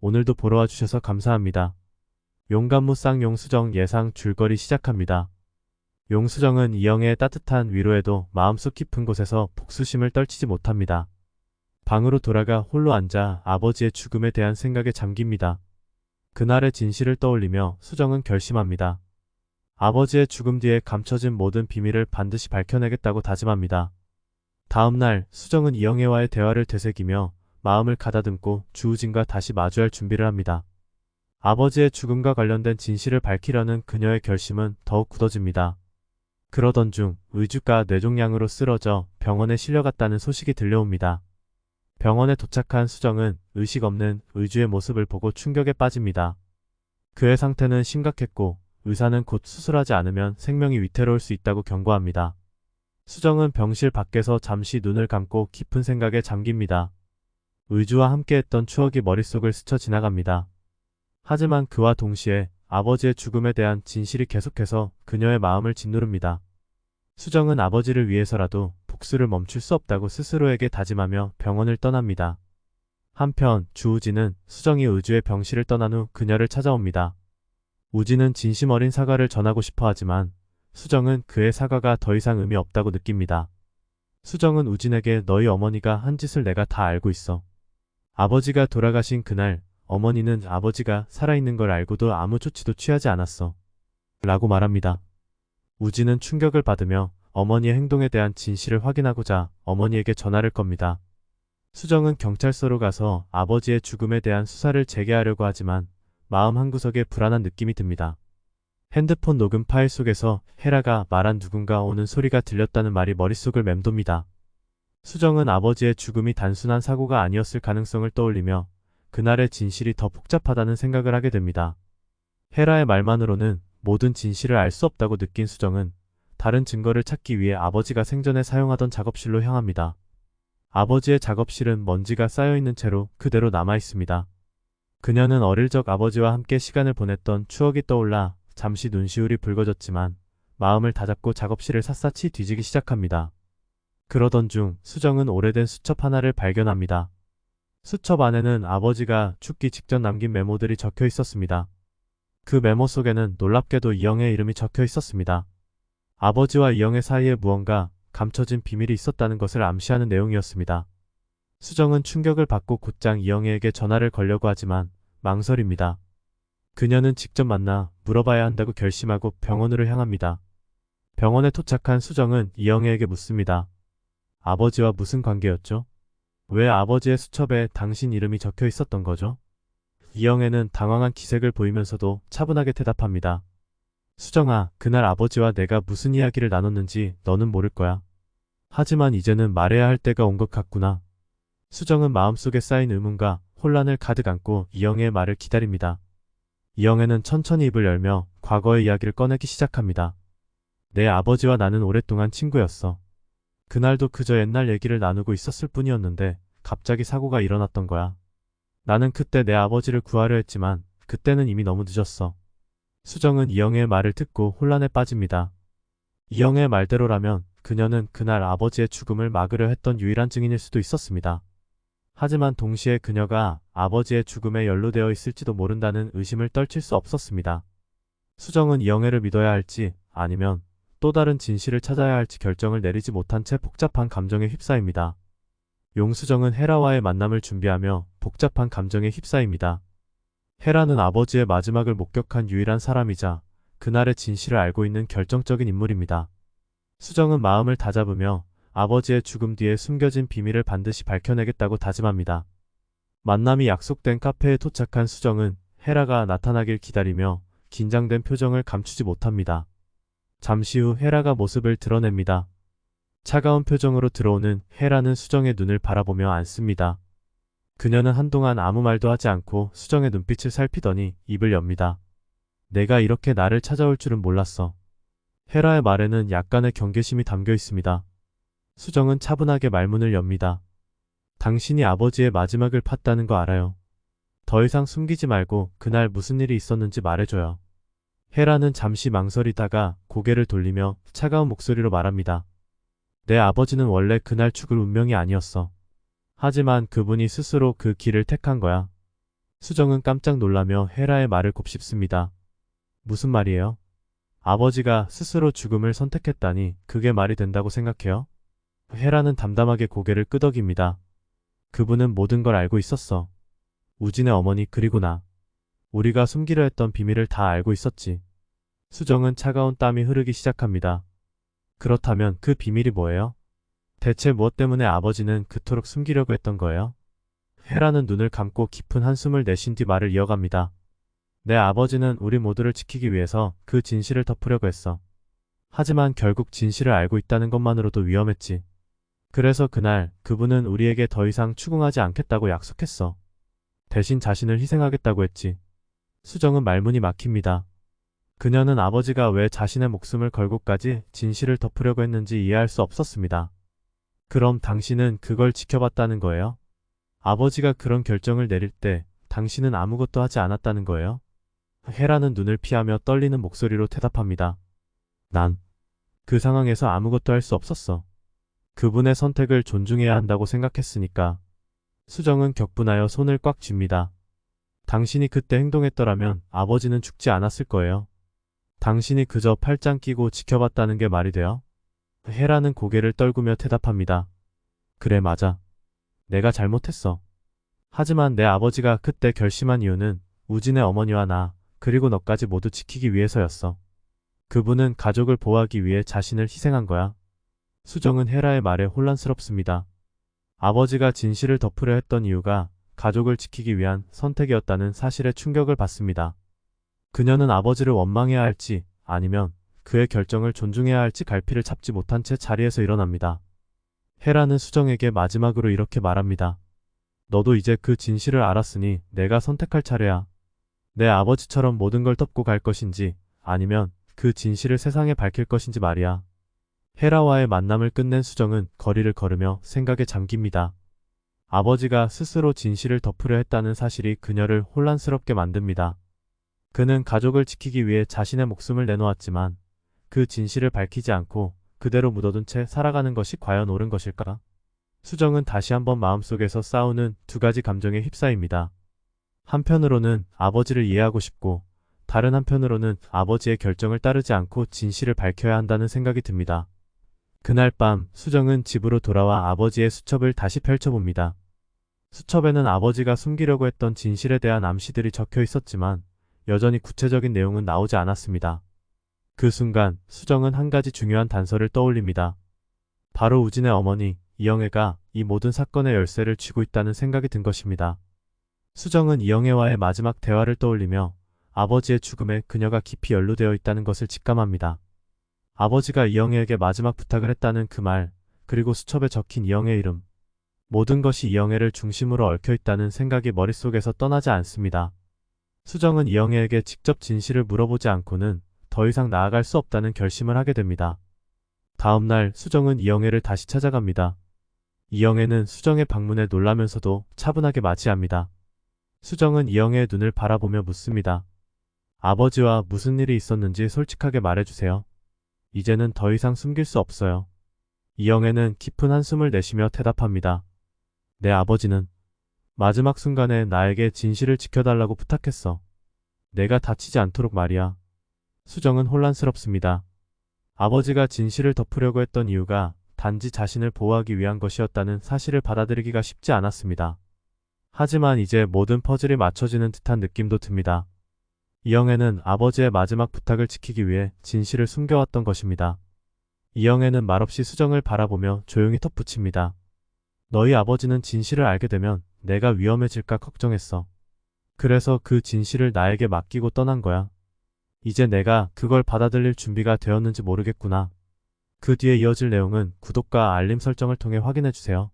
오늘도 보러 와주셔서 감사합니다. 용감무 쌍용수정 예상 줄거리 시작합니다. 용수정은 이영애의 따뜻한 위로에도 마음속 깊은 곳에서 복수심을 떨치지 못합니다. 방으로 돌아가 홀로 앉아 아버지의 죽음에 대한 생각에 잠깁니다. 그날의 진실을 떠올리며 수정은 결심합니다. 아버지의 죽음 뒤에 감춰진 모든 비밀을 반드시 밝혀내겠다고 다짐합니다. 다음날 수정은 이영애와의 대화를 되새기며 마음을 가다듬고 주우진과 다시 마주할 준비를 합니다. 아버지의 죽음과 관련된 진실을 밝히려는 그녀의 결심은 더욱 굳어집니다. 그러던 중 의주가 뇌종양으로 쓰러져 병원에 실려갔다는 소식이 들려옵니다. 병원에 도착한 수정은 의식 없는 의주의 모습을 보고 충격에 빠집니다. 그의 상태는 심각했고 의사는 곧 수술하지 않으면 생명이 위태로울 수 있다고 경고합니다. 수정은 병실 밖에서 잠시 눈을 감고 깊은 생각에 잠깁니다. 의주와 함께했던 추억이 머릿속을 스쳐 지나갑니다. 하지만 그와 동시에 아버지의 죽음에 대한 진실이 계속해서 그녀의 마음을 짓누릅니다. 수정은 아버지를 위해서라도 복수를 멈출 수 없다고 스스로에게 다짐하며 병원을 떠납니다. 한편 주우진은 수정이 의주의 병실을 떠난 후 그녀를 찾아옵니다. 우진은 진심 어린 사과를 전하고 싶어 하지만 수정은 그의 사과가 더 이상 의미 없다고 느낍니다. 수정은 우진에게 너희 어머니가 한 짓을 내가 다 알고 있어. 아버지가 돌아가신 그날 어머니는 아버지가 살아있는 걸 알고도 아무 조치도 취하지 않았어. 라고 말합니다. 우진은 충격을 받으며 어머니의 행동에 대한 진실을 확인하고자 어머니에게 전화를 겁니다. 수정은 경찰서로 가서 아버지의 죽음에 대한 수사를 재개하려고 하지만 마음 한구석에 불안한 느낌이 듭니다. 핸드폰 녹음 파일 속에서 헤라가 말한 누군가 오는 소리가 들렸다는 말이 머릿속을 맴돕니다. 수정은 아버지의 죽음이 단순한 사고가 아니었을 가능성을 떠올리며 그날의 진실이 더 복잡하다는 생각을 하게 됩니다. 헤라의 말만으로는 모든 진실을 알 수 없다고 느낀 수정은 다른 증거를 찾기 위해 아버지가 생전에 사용하던 작업실로 향합니다. 아버지의 작업실은 먼지가 쌓여있는 채로 그대로 남아있습니다. 그녀는 어릴 적 아버지와 함께 시간을 보냈던 추억이 떠올라 잠시 눈시울이 붉어졌지만 마음을 다잡고 작업실을 샅샅이 뒤지기 시작합니다. 그러던 중 수정은 오래된 수첩 하나를 발견합니다. 수첩 안에는 아버지가 죽기 직전 남긴 메모들이 적혀 있었습니다. 그 메모 속에는 놀랍게도 이영애의 이름이 적혀 있었습니다. 아버지와 이영애 사이에 무언가 감춰진 비밀이 있었다는 것을 암시하는 내용이었습니다. 수정은 충격을 받고 곧장 이영애에게 전화를 걸려고 하지만 망설입니다. 그녀는 직접 만나 물어봐야 한다고 결심하고 병원으로 향합니다. 병원에 도착한 수정은 이영애에게 묻습니다. 아버지와 무슨 관계였죠? 왜 아버지의 수첩에 당신 이름이 적혀 있었던 거죠? 이영애는 당황한 기색을 보이면서도 차분하게 대답합니다. 수정아, 그날 아버지와 내가 무슨 이야기를 나눴는지 너는 모를 거야. 하지만 이제는 말해야 할 때가 온 것 같구나. 수정은 마음속에 쌓인 의문과 혼란을 가득 안고 이영애의 말을 기다립니다. 이영애는 천천히 입을 열며 과거의 이야기를 꺼내기 시작합니다. 내 아버지와 나는 오랫동안 친구였어. 그날도 그저 옛날 얘기를 나누고 있었을 뿐이었는데 갑자기 사고가 일어났던 거야. 나는 그때 내 아버지를 구하려 했지만 그때는 이미 너무 늦었어. 수정은 이영애의 말을 듣고 혼란에 빠집니다. 이영애의 말대로라면 그녀는 그날 아버지의 죽음을 막으려 했던 유일한 증인일 수도 있었습니다. 하지만 동시에 그녀가 아버지의 죽음에 연루되어 있을지도 모른다는 의심을 떨칠 수 없었습니다. 수정은 이영애를 믿어야 할지 아니면 또 다른 진실을 찾아야 할지 결정을 내리지 못한 채 복잡한 감정에 휩싸입니다. 용수정은 헤라와의 만남을 준비하며 복잡한 감정에 휩싸입니다. 헤라는 아버지의 마지막을 목격한 유일한 사람이자 그날의 진실을 알고 있는 결정적인 인물입니다. 수정은 마음을 다잡으며 아버지의 죽음 뒤에 숨겨진 비밀을 반드시 밝혀내겠다고 다짐합니다. 만남이 약속된 카페에 도착한 수정은 헤라가 나타나길 기다리며 긴장된 표정을 감추지 못합니다. 잠시 후 헤라가 모습을 드러냅니다. 차가운 표정으로 들어오는 헤라는 수정의 눈을 바라보며 앉습니다. 그녀는 한동안 아무 말도 하지 않고 수정의 눈빛을 살피더니 입을 엽니다. 내가 이렇게 나를 찾아올 줄은 몰랐어. 헤라의 말에는 약간의 경계심이 담겨 있습니다. 수정은 차분하게 말문을 엽니다. 당신이 아버지의 마지막을 팠다는 거 알아요. 더 이상 숨기지 말고 그날 무슨 일이 있었는지 말해줘요. 헤라는 잠시 망설이다가 고개를 돌리며 차가운 목소리로 말합니다. 내 아버지는 원래 그날 죽을 운명이 아니었어. 하지만 그분이 스스로 그 길을 택한 거야. 수정은 깜짝 놀라며 헤라의 말을 곱씹습니다. 무슨 말이에요? 아버지가 스스로 죽음을 선택했다니 그게 말이 된다고 생각해요? 헤라는 담담하게 고개를 끄덕입니다. 그분은 모든 걸 알고 있었어. 우진의 어머니 그리고 나. 우리가 숨기려 했던 비밀을 다 알고 있었지. 수정은 차가운 땀이 흐르기 시작합니다. 그렇다면 그 비밀이 뭐예요? 대체 무엇 때문에 아버지는 그토록 숨기려고 했던 거예요? 헤라는 눈을 감고 깊은 한숨을 내쉰 뒤 말을 이어갑니다. 내 아버지는 우리 모두를 지키기 위해서 그 진실을 덮으려고 했어. 하지만 결국 진실을 알고 있다는 것만으로도 위험했지. 그래서 그날 그분은 우리에게 더 이상 추궁하지 않겠다고 약속했어. 대신 자신을 희생하겠다고 했지. 수정은 말문이 막힙니다. 그녀는 아버지가 왜 자신의 목숨을 걸고까지 진실을 덮으려고 했는지 이해할 수 없었습니다. 그럼 당신은 그걸 지켜봤다는 거예요? 아버지가 그런 결정을 내릴 때 당신은 아무것도 하지 않았다는 거예요? 헤라는 눈을 피하며 떨리는 목소리로 대답합니다. 난 그 상황에서 아무것도 할 수 없었어. 그분의 선택을 존중해야 한다고 생각했으니까. 수정은 격분하여 손을 꽉 쥡니다. 당신이 그때 행동했더라면 아버지는 죽지 않았을 거예요. 당신이 그저 팔짱 끼고 지켜봤다는 게 말이 돼요? 헤라는 고개를 떨구며 대답합니다. 그래 맞아. 내가 잘못했어. 하지만 내 아버지가 그때 결심한 이유는 우진의 어머니와 나, 그리고 너까지 모두 지키기 위해서였어. 그분은 가족을 보호하기 위해 자신을 희생한 거야. 수정은 헤라의 말에 혼란스럽습니다. 아버지가 진실을 덮으려 했던 이유가 가족을 지키기 위한 선택이었다는 사실에 충격을 받습니다. 그녀는 아버지를 원망해야 할지 아니면 그의 결정을 존중해야 할지 갈피를 잡지 못한 채 자리에서 일어납니다. 헤라는 수정에게 마지막으로 이렇게 말합니다. 너도 이제 그 진실을 알았으니 내가 선택할 차례야. 내 아버지처럼 모든 걸 덮고 갈 것인지 아니면 그 진실을 세상에 밝힐 것인지 말이야. 헤라와의 만남을 끝낸 수정은 거리를 걸으며 생각에 잠깁니다. 아버지가 스스로 진실을 덮으려 했다는 사실이 그녀를 혼란스럽게 만듭니다. 그는 가족을 지키기 위해 자신의 목숨을 내놓았지만 그 진실을 밝히지 않고 그대로 묻어둔 채 살아가는 것이 과연 옳은 것일까? 수정은 다시 한번 마음속에서 싸우는 두 가지 감정에 휩싸입니다. 한편으로는 아버지를 이해하고 싶고 다른 한편으로는 아버지의 결정을 따르지 않고 진실을 밝혀야 한다는 생각이 듭니다. 그날 밤 수정은 집으로 돌아와 아버지의 수첩을 다시 펼쳐봅니다. 수첩에는 아버지가 숨기려고 했던 진실에 대한 암시들이 적혀 있었지만 여전히 구체적인 내용은 나오지 않았습니다. 그 순간 수정은 한 가지 중요한 단서를 떠올립니다. 바로 우진의 어머니 이영애가 이 모든 사건의 열쇠를 쥐고 있다는 생각이 든 것입니다. 수정은 이영애와의 마지막 대화를 떠올리며 아버지의 죽음에 그녀가 깊이 연루되어 있다는 것을 직감합니다. 아버지가 이영애에게 마지막 부탁을 했다는 그 말, 그리고 수첩에 적힌 이영애 이름. 모든 것이 이영애를 중심으로 얽혀 있다는 생각이 머릿속에서 떠나지 않습니다. 수정은 이영애에게 직접 진실을 물어보지 않고는 더 이상 나아갈 수 없다는 결심을 하게 됩니다. 다음 날 수정은 이영애를 다시 찾아갑니다. 이영애는 수정의 방문에 놀라면서도 차분하게 맞이합니다. 수정은 이영애의 눈을 바라보며 묻습니다. 아버지와 무슨 일이 있었는지 솔직하게 말해주세요. 이제는 더 이상 숨길 수 없어요. 이영애는 깊은 한숨을 내쉬며 대답합니다. 내 아버지는 마지막 순간에 나에게 진실을 지켜달라고 부탁했어. 내가 다치지 않도록 말이야. 수정은 혼란스럽습니다. 아버지가 진실을 덮으려고 했던 이유가 단지 자신을 보호하기 위한 것이었다는 사실을 받아들이기가 쉽지 않았습니다. 하지만 이제 모든 퍼즐이 맞춰지는 듯한 느낌도 듭니다. 이영애는 아버지의 마지막 부탁을 지키기 위해 진실을 숨겨왔던 것입니다. 이영애는 말없이 수정을 바라보며 조용히 덧붙입니다. 너희 아버지는 진실을 알게 되면 내가 위험해질까 걱정했어. 그래서 그 진실을 나에게 맡기고 떠난 거야. 이제 내가 그걸 받아들일 준비가 되었는지 모르겠구나. 그 뒤에 이어질 내용은 구독과 알림 설정을 통해 확인해주세요.